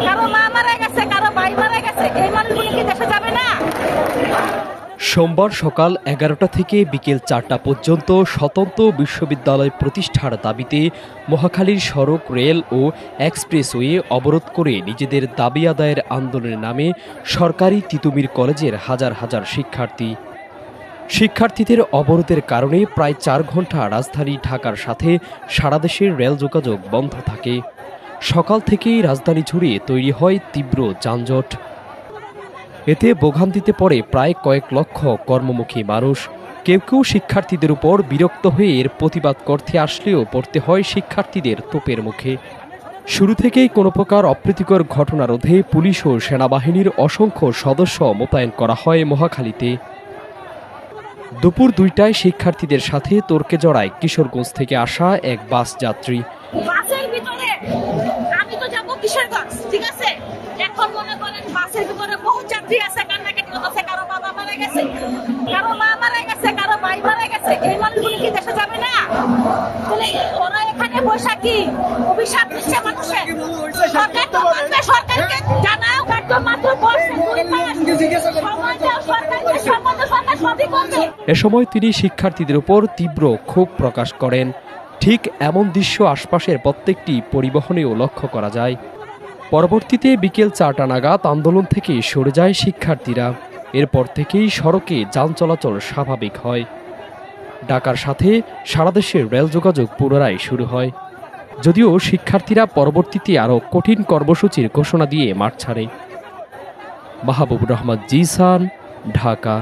কারো মা মারা গেছে, কারো ভাই মারা গেছে, এই মানুষগুলো কি দেশে যাবে না? সোমবার সকাল 11টা থেকে বিকেল 4টা পর্যন্ত স্বতন্ত্র বিশ্ববিদ্যালয় প্রতিষ্ঠার দাবিতে মহাখালীর সড়ক, রেল ও এক্সপ্রেসওয়ে অবরোধ করে নিজেদের দাবি আদায়ের আন্দোলনের নামে সরকারি তিতুমির কলেজের হাজার হাজার শিক্ষার্থীদের অবরোধের কারণে প্রায় 4 ঘন্টা রাজধানী ঢাকার সাথে সারা দেশের রেল যোগাযোগ বন্ধ থাকে। সকাল থেকেই রাজধানী জুড়ে তৈরি হয় তীব্র যানজট। এতে ভোগান্তিতে পড়ে প্রায় কয়েক লক্ষ কর্মমুখী মানুষ। কেউ কেউ শিক্ষার্থীদের উপর বিরক্ত হয়ে এর প্রতিবাদ করতে আসলেও পড়তে হয় শিক্ষার্থীদের তোপের মুখে। শুরু থেকেই কোনো প্রকার অপ্রীতিকর ঘটনা রোধে পুলিশ ও সেনাবাহিনীর অসংখ্য সদস্য মোতায়েন করা হয় মহাখালীতে। দুপুর 2টায় শিক্ষার্থীদের সাথে তর্কে জড়ায় কিশোরগঞ্জ থেকে আসা এক বাস যাত্রী। বাসের ভিতরে আমি তো যাব কিশোরগঞ্জ, ঠিক আছে? এখন মনে করেন বাসের ভিতরে বহু যাত্রী আছে, কান্নাকাটি করতেছে, কারো বাবা মারা গেছে, কারো মা মারা গেছে, কারো ভাই মারা গেছে, এই মানুষগুলো কি দেশে যাবে না? তাহলে ওরা এখানে বসে কি অভিশাপ দিচ্ছে মানুষের? সরকার তো মানবে, সরকারকে জানাও, তো মাত্র বলছে সময় দাও সরকারকে, সম্মত সরকার সবই করবে। এ সময় তিনি শিক্ষার্থীদের উপর তীব্র ক্ষোভ প্রকাশ করেন। ঠিক এমন দৃশ্য আশপাশের প্রত্যেকটি পরিবহনেও লক্ষ্য করা যায়। পরবর্তীতে বিকেল 4টা নাগাদ আন্দোলন থেকে সরে যায় শিক্ষার্থীরা। এরপর থেকেই সড়কে যান চলাচল স্বাভাবিক হয়। ঢাকার সাথে সারা দেশের রেল যোগাযোগ পুনরায় শুরু হয়, যদিও শিক্ষার্থীরা পরবর্তীতে আরও কঠিন কর্মসূচির ঘোষণা দিয়ে মাঠ ছাড়ে। মাহবুবুর রহমান, জিসান, ঢাকা।